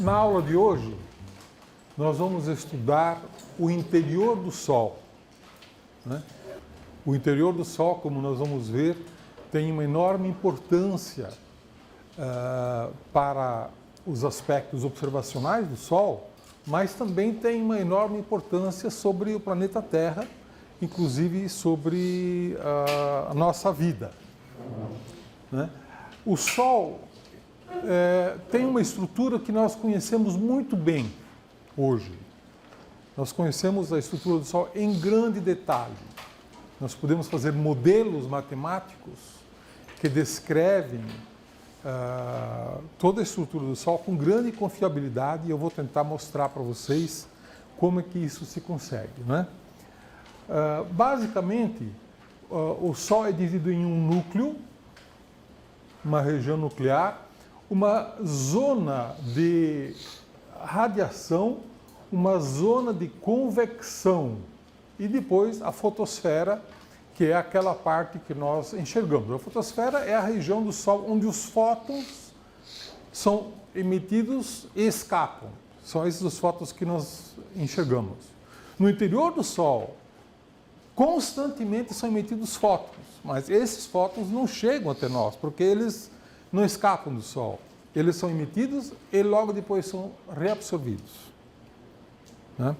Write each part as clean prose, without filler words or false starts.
Na aula de hoje, nós vamos estudar o interior do Sol, né? O interior do Sol, como nós vamos ver, tem uma enorme importância para os aspectos observacionais do Sol, mas também tem uma enorme importância sobre o planeta Terra, inclusive sobre a nossa vida, né? O Sol tem uma estrutura que nós conhecemos muito bem hoje. Nós conhecemos a estrutura do Sol em grande detalhe. Nós podemos fazer modelos matemáticos que descrevem toda a estrutura do Sol com grande confiabilidade, e eu vou tentar mostrar para vocês como é que isso se consegue, né? Basicamente, o Sol é dividido em um núcleo, uma região nuclear, uma zona de radiação, uma zona de convecção e depois a fotosfera, que é aquela parte que nós enxergamos. A fotosfera é a região do Sol onde os fótons são emitidos e escapam. São esses os fótons que nós enxergamos. No interior do Sol, constantemente são emitidos fótons, mas esses fótons não chegam até nós, porque eles não escapam do Sol. Eles são emitidos e logo depois são reabsorvidos, né?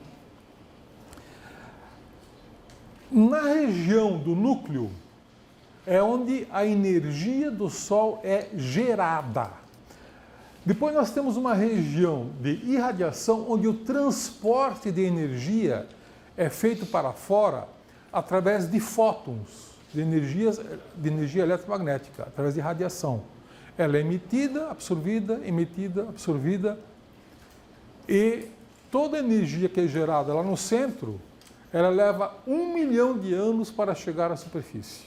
Na região do núcleo é onde a energia do Sol é gerada. Depois nós temos uma região de irradiação onde o transporte de energia é feito para fora através de fótons, de energia eletromagnética, através de radiação. Ela é emitida, absorvida, e toda a energia que é gerada lá no centro, ela leva 1 milhão de anos para chegar à superfície.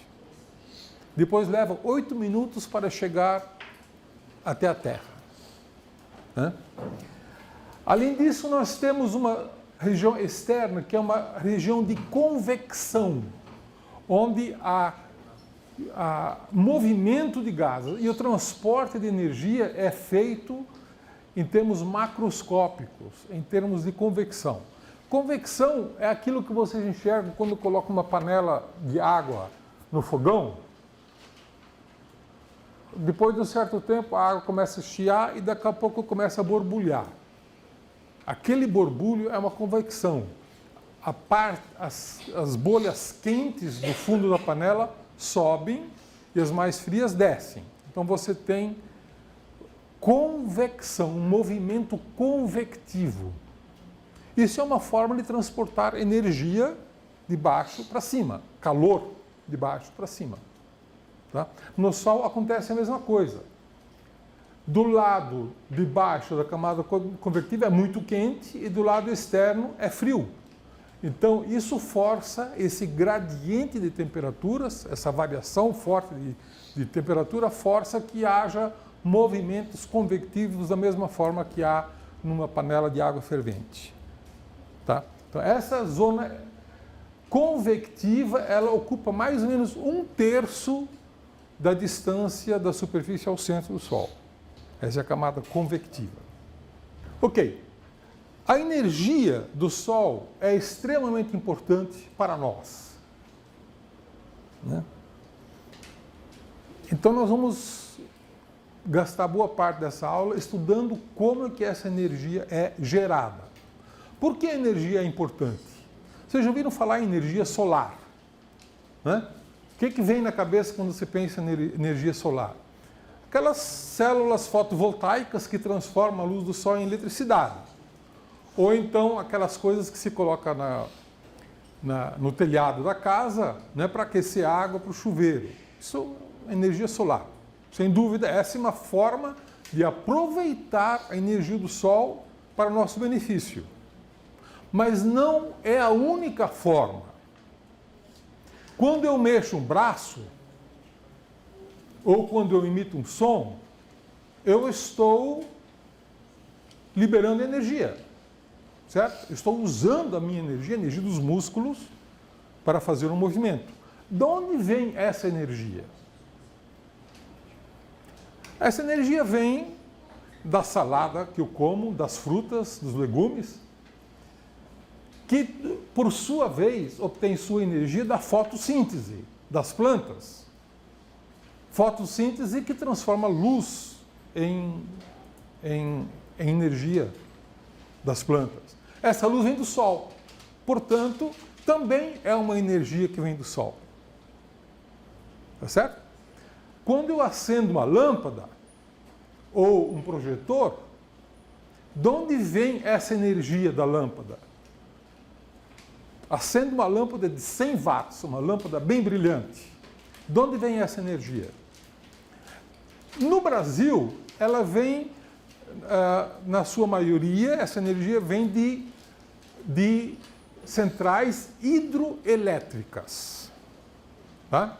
Depois leva 8 minutos para chegar até a Terra, né? Além disso, nós temos uma região externa, que é uma região de convecção, onde há movimento de gases e o transporte de energia é feito em termos macroscópicos, em termos de convecção. Convecção é aquilo que vocês enxergam quando colocam uma panela de água no fogão. Depois de um certo tempo, a água começa a chiar e daqui a pouco começa a borbulhar. Aquele borbulho é uma convecção. As bolhas quentes do fundo da panela sobem e as mais frias descem. Então você tem convecção, um movimento convectivo. Isso é uma forma de transportar energia de baixo para cima, calor de baixo para cima, tá? No Sol acontece a mesma coisa. Do lado de baixo da camada convectiva é muito quente e do lado externo é frio. Então, isso força esse gradiente de temperaturas, essa variação forte de temperatura, força que haja movimentos convectivos da mesma forma que há numa panela de água fervente, tá? Então, essa zona convectiva, ela ocupa mais ou menos 1/3 da distância da superfície ao centro do Sol. Essa é a camada convectiva. Ok. A energia do Sol é extremamente importante para nós, né? Então nós vamos gastar boa parte dessa aula estudando como é que essa energia é gerada. Por que a energia é importante? Vocês já ouviram falar em energia solar, né? O que vem na cabeça quando você pensa em energia solar? Aquelas células fotovoltaicas que transformam a luz do Sol em eletricidade. Ou então aquelas coisas que se coloca no telhado da casa, né, para aquecer a água para o chuveiro. Isso é energia solar. Sem dúvida, essa é uma forma de aproveitar a energia do Sol para o nosso benefício. Mas não é a única forma. Quando eu mexo um braço, ou quando eu emito um som, eu estou liberando energia, certo? Eu estou usando a minha energia, a energia dos músculos, para fazer um movimento. De onde vem essa energia? Essa energia vem da salada que eu como, das frutas, dos legumes, que, por sua vez, obtém sua energia da fotossíntese das plantas. Fotossíntese que transforma luz em energia das plantas. Essa luz vem do Sol. Portanto, também é uma energia que vem do Sol. Tá certo? Quando eu acendo uma lâmpada ou um projetor, de onde vem essa energia da lâmpada? Acendo uma lâmpada de 100 watts, uma lâmpada bem brilhante. De onde vem essa energia? No Brasil, ela vem, na sua maioria, essa energia vem de centrais hidroelétricas. Tá?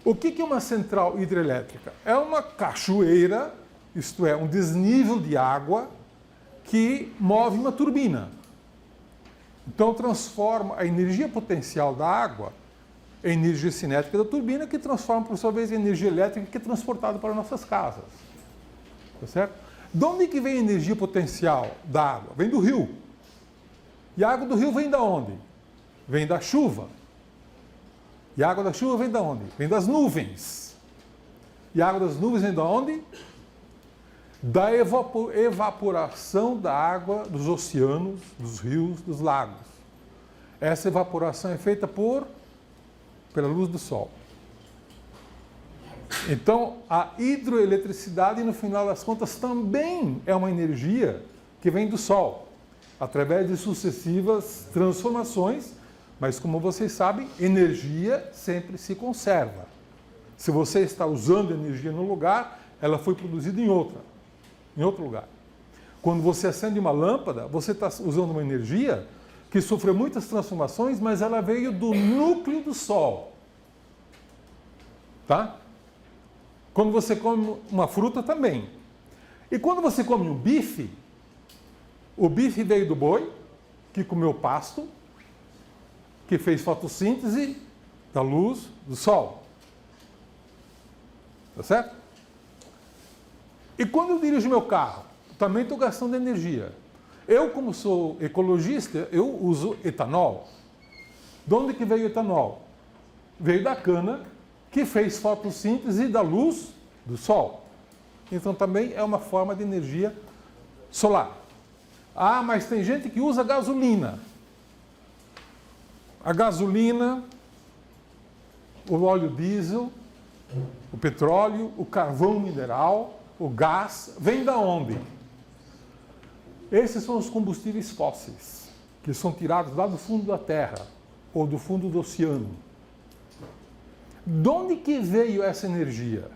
O que é uma central hidrelétrica? É uma cachoeira, isto é, um desnível de água que move uma turbina. Então transforma a energia potencial da água em energia cinética da turbina, que transforma, por sua vez, em energia elétrica que é transportada para nossas casas. Tá certo? De onde que vem a energia potencial da água? Vem do rio. E a água do rio vem da onde? Vem da chuva. E a água da chuva vem da onde? Vem das nuvens. E a água das nuvens vem da onde? Da evaporação da água dos oceanos, dos rios, dos lagos. Essa evaporação é feita pela luz do Sol. Então, a hidroeletricidade, no final das contas, também é uma energia que vem do Sol, através de sucessivas transformações, mas, como vocês sabem, energia sempre se conserva. Se você está usando energia num lugar, ela foi produzida em outro lugar. Quando você acende uma lâmpada, você está usando uma energia que sofreu muitas transformações, mas ela veio do núcleo do Sol. Tá? Quando você come uma fruta, também. E quando você come um bife, o bife veio do boi, que comeu pasto, que fez fotossíntese da luz do Sol. Tá certo? E quando eu dirijo meu carro, também estou gastando energia. Eu, como sou ecologista, eu uso etanol. De onde que veio o etanol? Veio da cana, que fez fotossíntese da luz do Sol. Então também é uma forma de energia solar. Ah, mas tem gente que usa gasolina. A gasolina, o óleo diesel, o petróleo, o carvão mineral, o gás, vem da onde? Esses são os combustíveis fósseis, que são tirados lá do fundo da Terra ou do fundo do oceano. De onde que veio essa energia?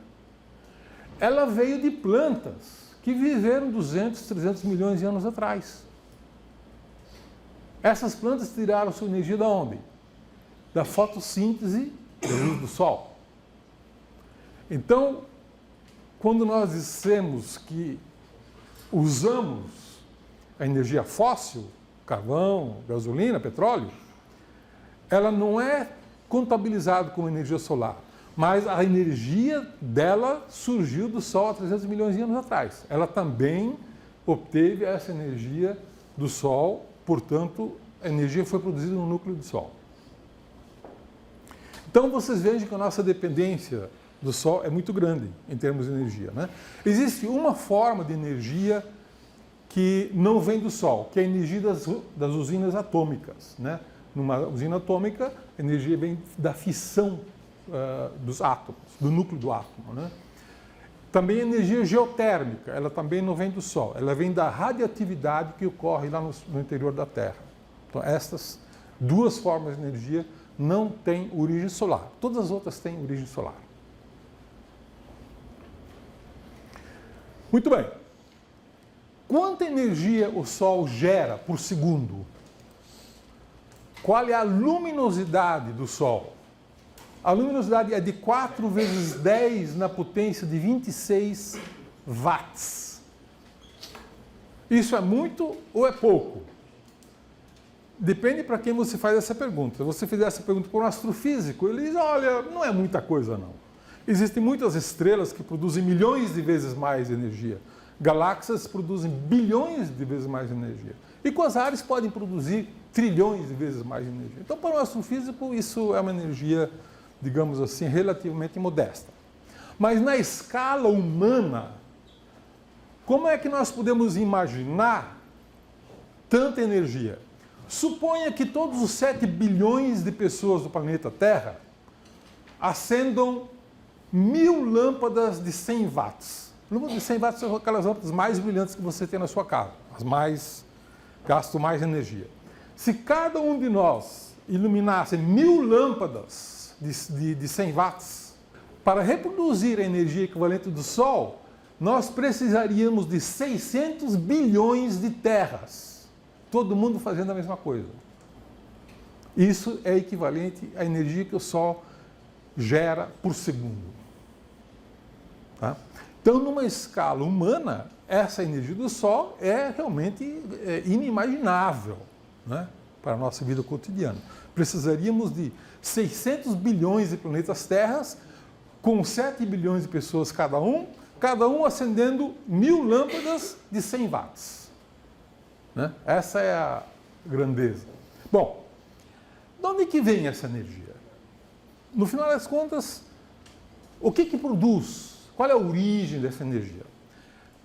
Ela veio de plantas que viveram 200, 300 milhões de anos atrás. Essas plantas tiraram sua energia de onde? Da fotossíntese da luz do Sol. Então, quando nós dissemos que usamos a energia fóssil, carvão, gasolina, petróleo, ela não é contabilizada como energia solar, mas a energia dela surgiu do Sol há 300 milhões de anos atrás. Ela também obteve essa energia do Sol, portanto, a energia foi produzida no núcleo do Sol. Então, vocês vejam que a nossa dependência do Sol é muito grande em termos de energia, né? Existe uma forma de energia que não vem do Sol, que é a energia das usinas atômicas, né? Numa usina atômica, a energia vem da fissão dos átomos, do núcleo do átomo, né? Também a energia geotérmica, ela também não vem do Sol, ela vem da radioatividade que ocorre lá no interior da Terra. Então, estas duas formas de energia não têm origem solar. Todas as outras têm origem solar. Muito bem. Quanta energia o Sol gera por segundo? Qual é a luminosidade do Sol? A luminosidade é de 4 vezes 10 na potência de 26 watts. Isso é muito ou é pouco? Depende para quem você faz essa pergunta. Se você fizer essa pergunta para um astrofísico, ele diz, olha, não é muita coisa não. Existem muitas estrelas que produzem milhões de vezes mais energia. Galáxias produzem bilhões de vezes mais energia. E quasares podem produzir trilhões de vezes mais energia. Então, para o astrofísico, isso é uma energia, digamos assim, relativamente modesta. Mas na escala humana, como é que nós podemos imaginar tanta energia? Suponha que todos os 7 bilhões de pessoas do planeta Terra acendam 1000 lâmpadas de 100 watts. Lâmpadas de 100 watts são aquelas lâmpadas mais brilhantes que você tem na sua casa, as mais gastam mais energia. Se cada um de nós iluminasse 1000 lâmpadas de 100 watts, para reproduzir a energia equivalente do Sol, nós precisaríamos de 600 bilhões de terras. Todo mundo fazendo a mesma coisa. Isso é equivalente à energia que o Sol gera por segundo. Tá? Então, numa escala humana, essa energia do Sol é realmente inimaginável, né, para a nossa vida cotidiana. Precisaríamos de 600 bilhões de planetas terras, com 7 bilhões de pessoas cada um acendendo 1000 lâmpadas de 100 watts. Né? Essa é a grandeza. Bom, de onde que vem essa energia? No final das contas, o que produz? Qual é a origem dessa energia?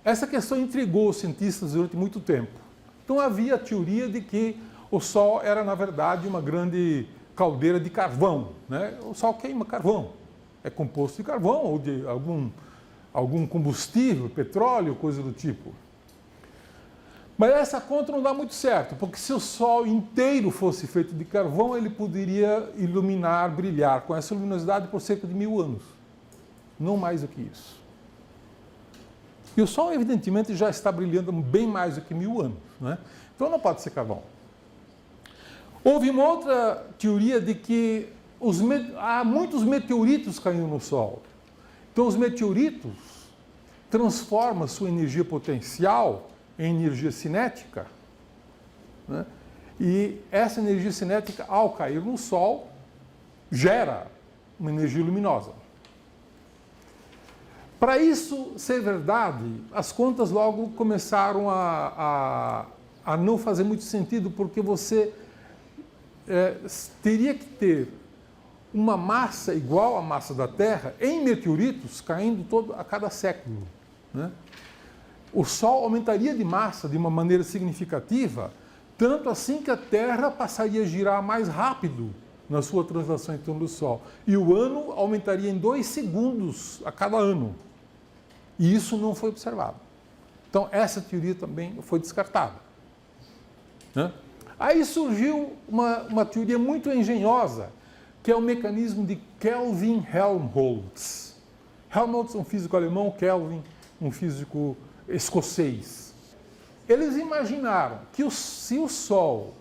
Essa questão intrigou os cientistas durante muito tempo. Então havia a teoria de que o Sol era, na verdade, uma grande caldeira de carvão, né? O Sol queima carvão. É composto de carvão ou de algum combustível, petróleo, coisa do tipo. Mas essa conta não dá muito certo, porque se o Sol inteiro fosse feito de carvão, ele poderia iluminar, brilhar com essa luminosidade por cerca de 1000 anos. Não mais do que isso. E o Sol, evidentemente, já está brilhando bem mais do que 1000 anos, né? Então não pode ser carvão. Houve uma outra teoria de que há muitos meteoritos caindo no Sol. Então os meteoritos transformam sua energia potencial em energia cinética, né? E essa energia cinética, ao cair no Sol, gera uma energia luminosa. Para isso ser verdade, as contas logo começaram a não fazer muito sentido, porque você teria que ter uma massa igual à massa da Terra em meteoritos caindo a cada século, né? O Sol aumentaria de massa de uma maneira significativa, tanto assim que a Terra passaria a girar mais rápido na sua translação em torno do Sol. E o ano aumentaria em 2 segundos a cada ano. E isso não foi observado. Então, essa teoria também foi descartada, né? Aí surgiu uma teoria muito engenhosa, que é o mecanismo de Kelvin-Helmholtz. Helmholtz é um físico alemão, Kelvin, um físico escocês. Eles imaginaram que se o Sol,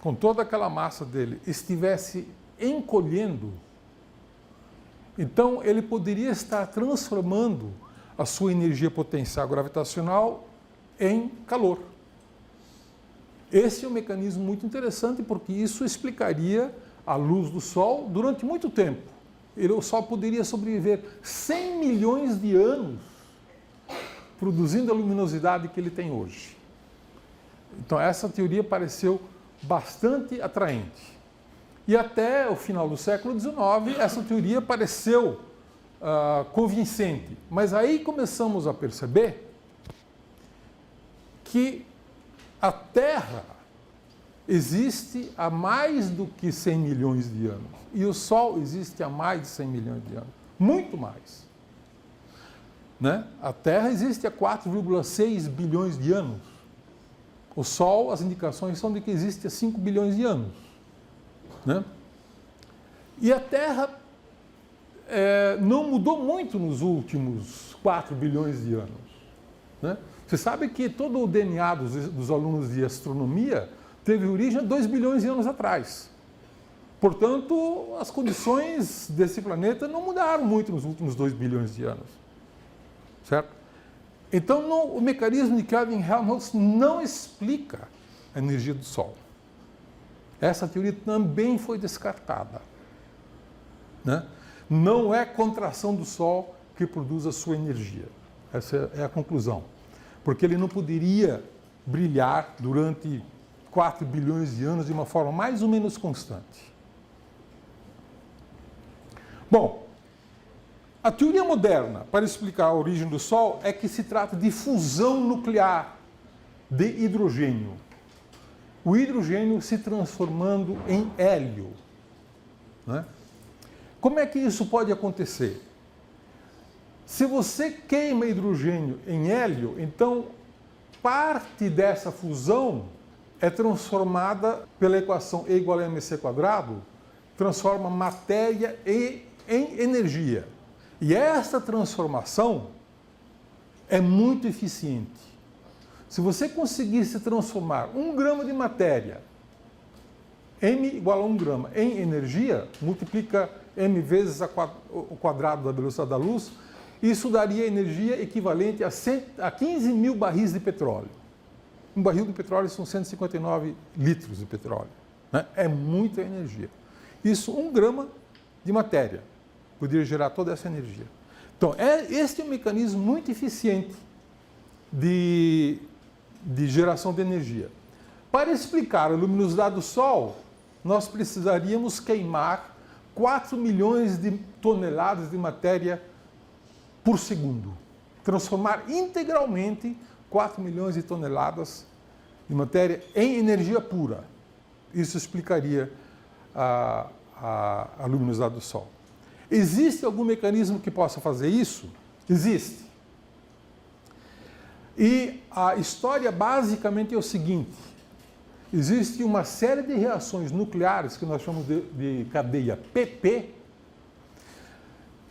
com toda aquela massa dele, estivesse encolhendo, então ele poderia estar transformando a sua energia potencial gravitacional em calor. Esse é um mecanismo muito interessante, porque isso explicaria a luz do Sol durante muito tempo. O Sol poderia sobreviver 100 milhões de anos produzindo a luminosidade que ele tem hoje. Então essa teoria pareceu bastante atraente. E até o final do século XIX, essa teoria pareceu convincente. Mas aí começamos a perceber que a Terra existe há mais do que 100 milhões de anos. E o Sol existe há mais de 100 milhões de anos. Muito mais. Né? A Terra existe há 4,6 bilhões de anos. O Sol, as indicações são de que existe há 5 bilhões de anos. Né? E a Terra não mudou muito nos últimos 4 bilhões de anos. Né? Você sabe que todo o DNA dos alunos de astronomia teve origem há 2 bilhões de anos atrás. Portanto, as condições desse planeta não mudaram muito nos últimos 2 bilhões de anos. Certo? Então, o mecanismo de Kelvin-Helmholtz não explica a energia do Sol. Essa teoria também foi descartada. Né? Não é contração do Sol que produz a sua energia. Essa é a conclusão. porque ele não poderia brilhar durante 4 bilhões de anos de uma forma mais ou menos constante. Bom, a teoria moderna para explicar a origem do Sol é que se trata de fusão nuclear de hidrogênio. O hidrogênio se transformando em hélio, né? Como é que isso pode acontecer? Se você queima hidrogênio em hélio, então parte dessa fusão é transformada pela equação E igual a mc², transforma matéria em energia. E essa transformação é muito eficiente. Se você conseguisse transformar 1 grama de matéria, m igual a 1 grama, em energia, multiplica m vezes o quadrado da velocidade da luz, isso daria energia equivalente a 15 mil barris de petróleo. Um barril de petróleo são 159 litros de petróleo, né? É muita energia. Isso, 1 grama de matéria poderia gerar toda essa energia. Então, este é um mecanismo muito eficiente de geração de energia. Para explicar a luminosidade do Sol, nós precisaríamos queimar 4 milhões de toneladas de matéria por segundo. Transformar integralmente 4 milhões de toneladas de matéria em energia pura. Isso explicaria a luminosidade do Sol. Existe algum mecanismo que possa fazer isso? Existe. E a história basicamente é o seguinte: existe uma série de reações nucleares que nós chamamos de cadeia PP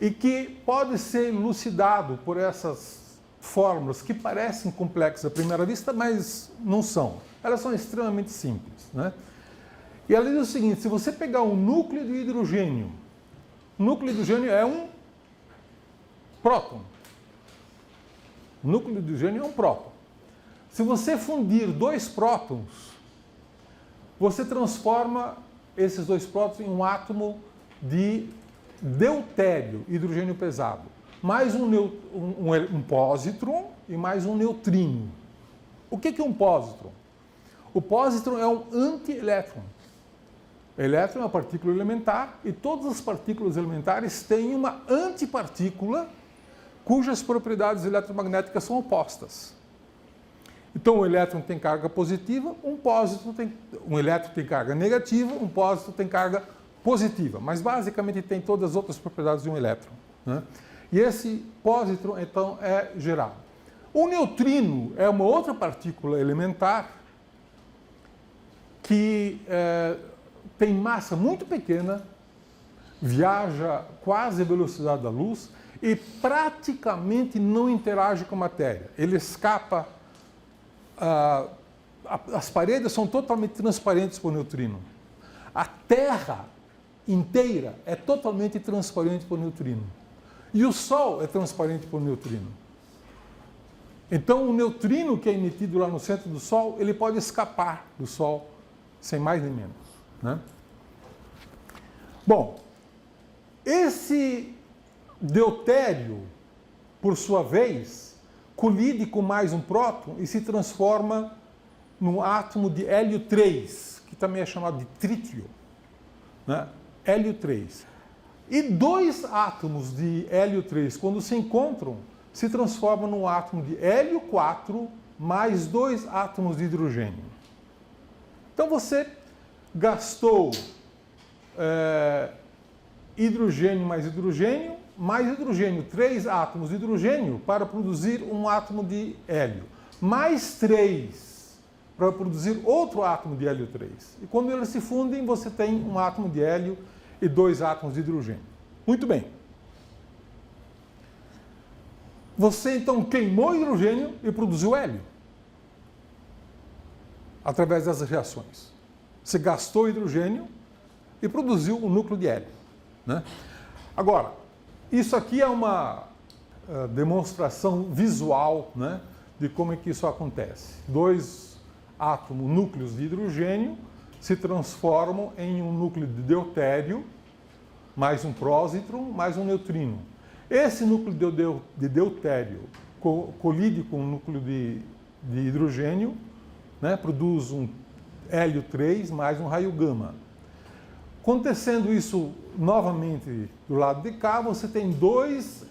e que pode ser elucidado por essas fórmulas que parecem complexas à primeira vista, mas não são. Elas são extremamente simples, né? E ela diz o seguinte: se você pegar um núcleo de hidrogênio, o núcleo de hidrogênio é um próton. O núcleo de hidrogênio é um próton. Se você fundir 2 prótons, você transforma esses 2 prótons em um átomo de deutério, hidrogênio pesado, mais um pósitron e mais um neutrino. O que é um pósitron? O pósitron é um antielétron. Elétron é uma partícula elementar e todas as partículas elementares têm uma antipartícula cujas propriedades eletromagnéticas são opostas. Então, o elétron tem carga positiva, um elétron tem carga negativa, um pósitron tem carga positiva, mas basicamente tem todas as outras propriedades de um elétron, né? E esse pósitron, então, é gerado. O neutrino é uma outra partícula elementar que tem massa muito pequena, viaja quase a velocidade da luz e praticamente não interage com a matéria. Ele escapa, as paredes são totalmente transparentes para o neutrino. A Terra inteira é totalmente transparente para o neutrino. E o Sol é transparente para o neutrino. Então, o neutrino que é emitido lá no centro do Sol, ele pode escapar do Sol sem mais nem menos, né? Bom, esse deutério, por sua vez, colide com mais um próton e se transforma num átomo de hélio 3, que também é chamado de trítio, né? Hélio 3. E 2 átomos de hélio 3, quando se encontram, se transformam num átomo de hélio 4 mais 2 átomos de hidrogênio. Então você gastou hidrogênio, mais hidrogênio, 3 átomos de hidrogênio para produzir um átomo de hélio, mais 3 para produzir outro átomo de hélio 3. E quando eles se fundem, você tem um átomo de hélio e 2 átomos de hidrogênio. Muito bem. Você então queimou hidrogênio e produziu hélio através dessas reações. Você gastou hidrogênio e produziu um núcleo de hélio, né? Agora, isso aqui é uma demonstração visual, né, de como é que isso acontece. 2 núcleos de hidrogênio se transformam em um núcleo de deutério, mais um prósitron, mais um neutrino. Esse núcleo de deutério colide com um núcleo de hidrogênio, né, produz um hélio 3 mais um raio gama. Acontecendo isso novamente do lado de cá, você tem dois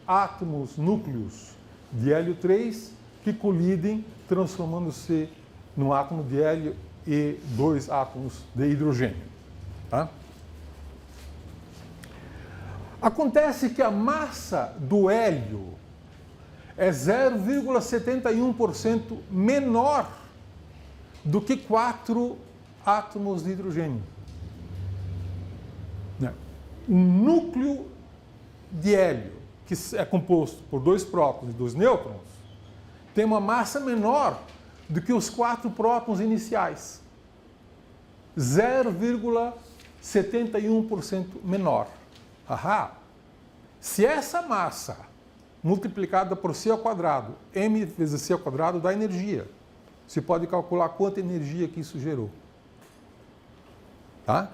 átomos, núcleos de hélio 3 que colidem, transformando-se num átomo de hélio e dois átomos de hidrogênio. Tá? Acontece que a massa do hélio é 0,71% menor do que 4 átomos de hidrogênio. Um núcleo de hélio, que é composto por 2 prótons e 2 nêutrons, tem uma massa menor do que os 4 prótons iniciais. 0,71% menor. Ahá. Se essa massa multiplicada por c ao quadrado, m vezes c ao quadrado, dá energia. Você pode calcular quanta energia que isso gerou. Tá?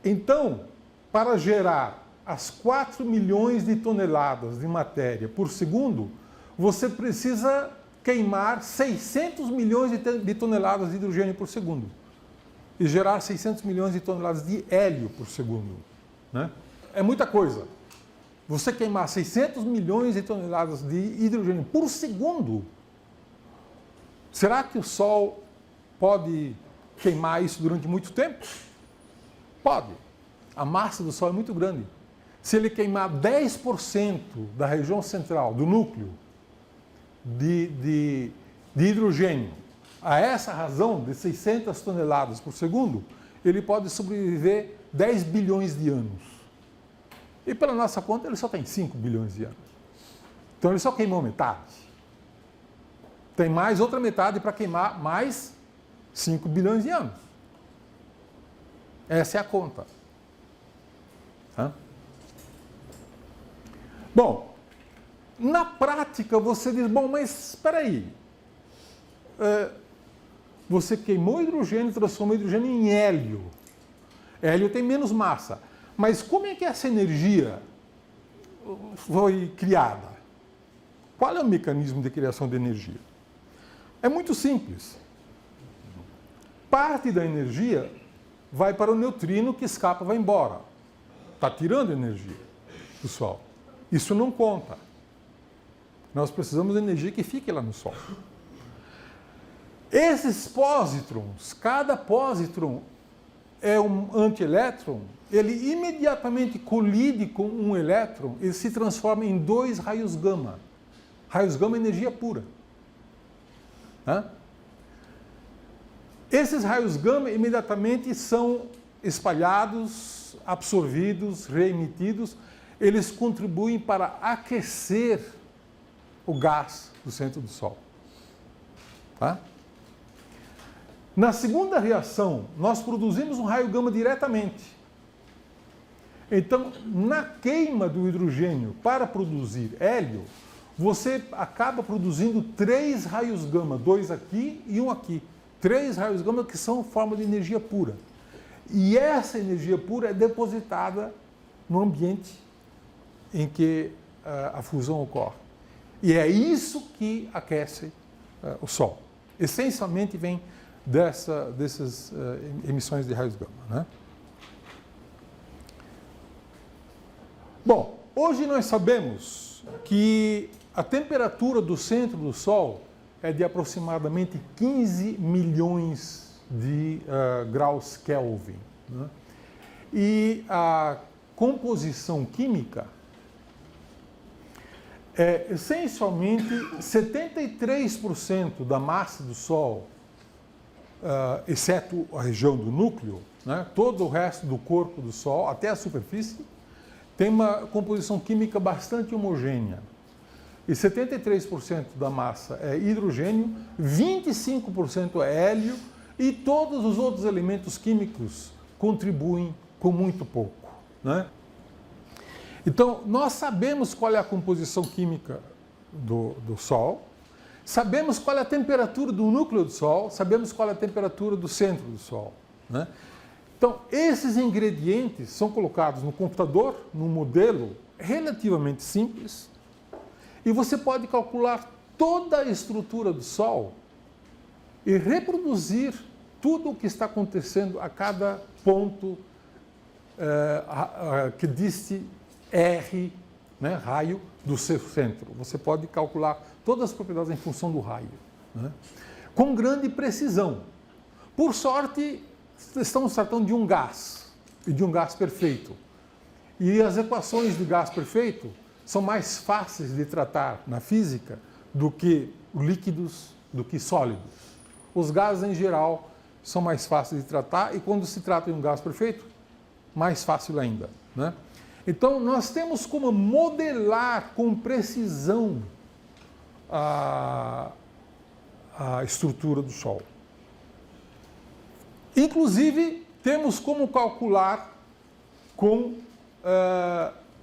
Então, para gerar as 4 milhões de toneladas de matéria por segundo, você precisa queimar 600 milhões de toneladas de hidrogênio por segundo e gerar 600 milhões de toneladas de hélio por segundo. Né? É muita coisa. Você queimar 600 milhões de toneladas de hidrogênio por segundo, será que o Sol pode queimar isso durante muito tempo? Pode. A massa do Sol é muito grande. Se ele queimar 10% da região central, do núcleo de hidrogênio, a essa razão de 600 toneladas por segundo, ele pode sobreviver 10 bilhões de anos. E pela nossa conta, ele só tem 5 bilhões de anos. Então ele só queimou metade. Tem mais outra metade para queimar mais 5 bilhões de anos. Essa é a conta. Tá? Bom, na prática você diz, bom, mas espera aí. Você queimou hidrogênio e transformou hidrogênio em hélio. Hélio tem menos massa. Mas como é que essa energia foi criada? Qual é o mecanismo de criação de energia? É muito simples. Parte da energia vai para o neutrino que escapa, vai embora. Está tirando energia do Sol. Isso não conta. Nós precisamos de energia que fique lá no Sol. Esses pósitrons, cada pósitron é um antielétron, ele imediatamente colide com um elétron e se transforma em 2 raios gama. Raios gama é energia pura. Hã? Esses raios gama imediatamente são espalhados, absorvidos, reemitidos. Eles contribuem para aquecer o gás do centro do Sol. Tá? Na segunda reação, nós produzimos um raio gama diretamente. Então, na queima do hidrogênio para produzir hélio, você acaba produzindo 3 raios gama, 2 aqui e 1 aqui. 3 raios gama que são forma de energia pura. E essa energia pura é depositada no ambiente em que a fusão ocorre. E é isso que aquece o Sol. Essencialmente vem dessas emissões de raios gama. Né? Bom, hoje nós sabemos que a temperatura do centro do Sol é de aproximadamente 15 milhões de graus Kelvin. Né? E a composição química é essencialmente 73% da massa do Sol, exceto a região do núcleo, né? Todo o resto do corpo do Sol, até a superfície, tem uma composição química bastante homogênea. E 73% da massa é hidrogênio, 25% é hélio e todos os outros elementos químicos contribuem com muito pouco. Né? Então, nós sabemos qual é a composição química do Sol, sabemos qual é a temperatura do núcleo do Sol, sabemos qual é a temperatura do centro do Sol. Né? Então, esses ingredientes são colocados no computador, num modelo relativamente simples e você pode calcular toda a estrutura do Sol e reproduzir tudo o que está acontecendo a cada ponto que diste R, né, raio, do seu centro. Você pode calcular todas as propriedades em função do raio, né, com grande precisão. Por sorte, estamos tratando de um gás, e de um gás perfeito. E as equações de gás perfeito são mais fáceis de tratar na física do que líquidos, do que sólidos. Os gases, em geral, são mais fáceis de tratar, e quando se trata de um gás perfeito, mais fácil ainda, né? Então, nós temos como modelar com precisão a estrutura do Sol. Inclusive, temos como calcular com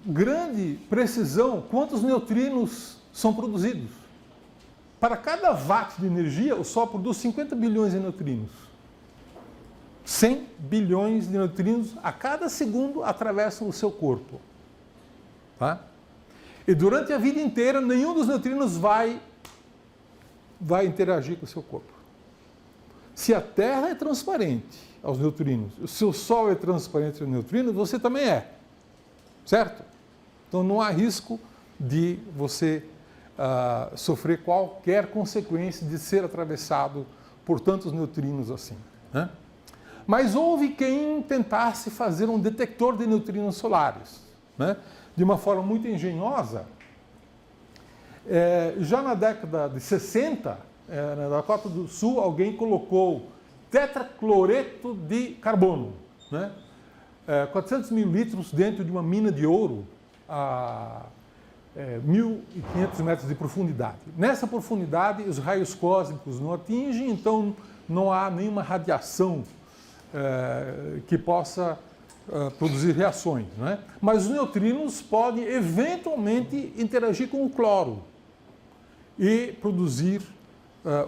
grande precisão quantos neutrinos são produzidos. Para cada watt de energia, o Sol produz 50 bilhões de neutrinos. 100 bilhões de neutrinos a cada segundo atravessam o seu corpo. Tá? E durante a vida inteira, nenhum dos neutrinos vai interagir com o seu corpo. Se a Terra é transparente aos neutrinos, se o Sol é transparente aos neutrinos, você também é. Certo? Então não há risco de você sofrer qualquer consequência de ser atravessado por tantos neutrinos assim, né? Mas houve quem tentasse fazer um detector de neutrinos solares, né? De uma forma muito engenhosa. Já na década de 60, na Dakota do Sul, alguém colocou tetracloreto de carbono, né? 400 mil litros dentro de uma mina de ouro a 1.500 metros de profundidade. Nessa profundidade, os raios cósmicos não atingem, então não há nenhuma radiação que possa produzir reações, né? Mas os neutrinos podem eventualmente interagir com o cloro e produzir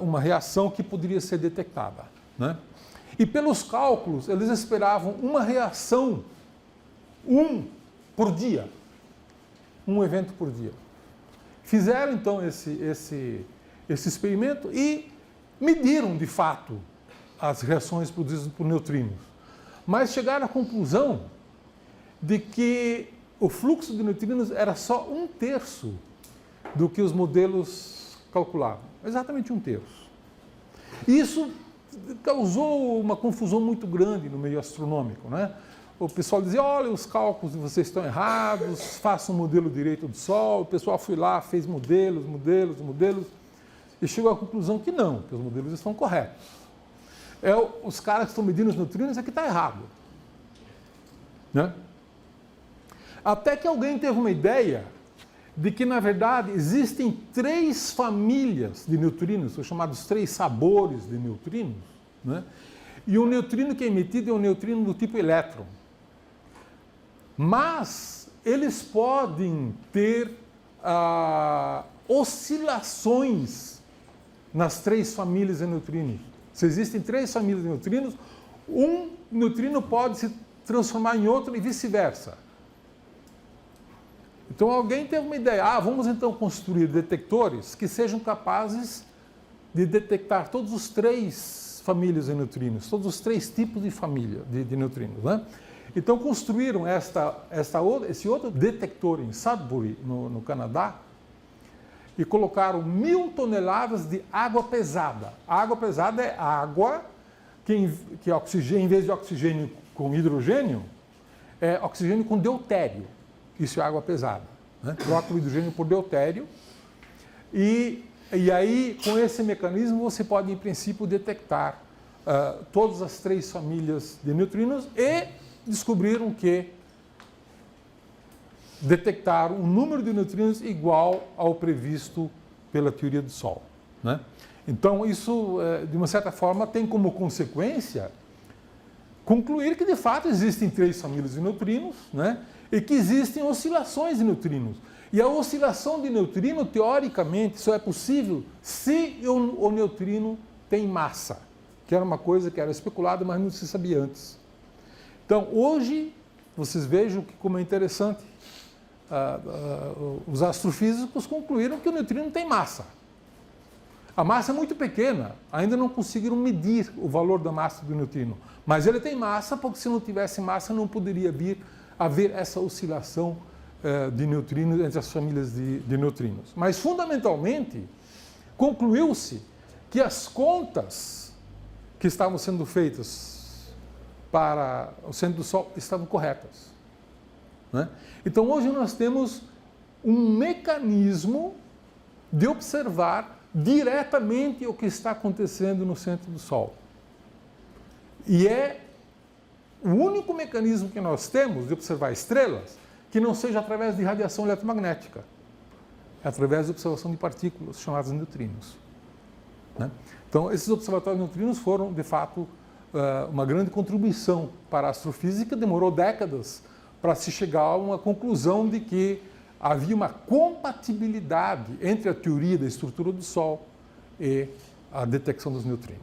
uma reação que poderia ser detectada, né? E pelos cálculos, eles esperavam uma reação, por dia, um evento por dia. Fizeram então esse experimento e mediram de fato as reações produzidas por neutrinos. Mas chegaram à conclusão de que o fluxo de neutrinos era só 1/3 do que os modelos calculavam. Exatamente 1/3. Isso causou uma confusão muito grande no meio astronômico, né? O pessoal dizia, olha, os cálculos de vocês estão errados, façam um modelo direito do Sol. O pessoal foi lá, fez modelos, e chegou à conclusão que não, que os modelos estão corretos. Os caras que estão medindo os neutrinos é que está errado, né? Até que alguém teve uma ideia de que, na verdade, existem 3 famílias de neutrinos, são chamados 3 sabores de neutrinos, né? E o neutrino que é emitido é um neutrino do tipo elétron. Mas eles podem ter oscilações nas 3 famílias de neutrinos. Se existem 3 famílias de neutrinos, um neutrino pode se transformar em outro e vice-versa. Então alguém teve uma ideia, vamos então construir detectores que sejam capazes de detectar todos os 3 famílias de neutrinos, todos os 3 tipos de família de neutrinos, né? Então construíram esse outro detector em Sudbury, no Canadá, e colocaram 1.000 toneladas de água pesada. A água pesada é água que oxigênio, em vez de oxigênio com hidrogênio, é oxigênio com deutério. Isso é água pesada, né? Troca o hidrogênio por deutério. E aí, com esse mecanismo, você pode, em princípio, detectar todas as 3 famílias de neutrinos e descobriram que detectaram um número de neutrinos igual ao previsto pela teoria do Sol, né? Então, isso, de uma certa forma, tem como consequência concluir que, de fato, existem 3 famílias de neutrinos, né? E que existem oscilações de neutrinos. E a oscilação de neutrino, teoricamente, só é possível se o neutrino tem massa, que era uma coisa que era especulada, mas não se sabia antes. Então, hoje, vocês vejam como é interessante. os astrofísicos concluíram que o neutrino tem massa. A massa é muito pequena, ainda não conseguiram medir o valor da massa do neutrino, mas ele tem massa, porque se não tivesse massa não poderia haver essa oscilação de neutrinos entre as famílias de neutrinos. Mas, fundamentalmente, concluiu-se que as contas que estavam sendo feitas para o centro do Sol estavam corretas, né? Então, hoje nós temos um mecanismo de observar diretamente o que está acontecendo no centro do Sol. E é o único mecanismo que nós temos de observar estrelas que não seja através de radiação eletromagnética, é através de observação de partículas chamadas neutrinos, né? Então, esses observatórios de neutrinos foram, de fato, uma grande contribuição para a astrofísica. Demorou décadas para se chegar a uma conclusão de que havia uma compatibilidade entre a teoria da estrutura do Sol e a detecção dos neutrinos.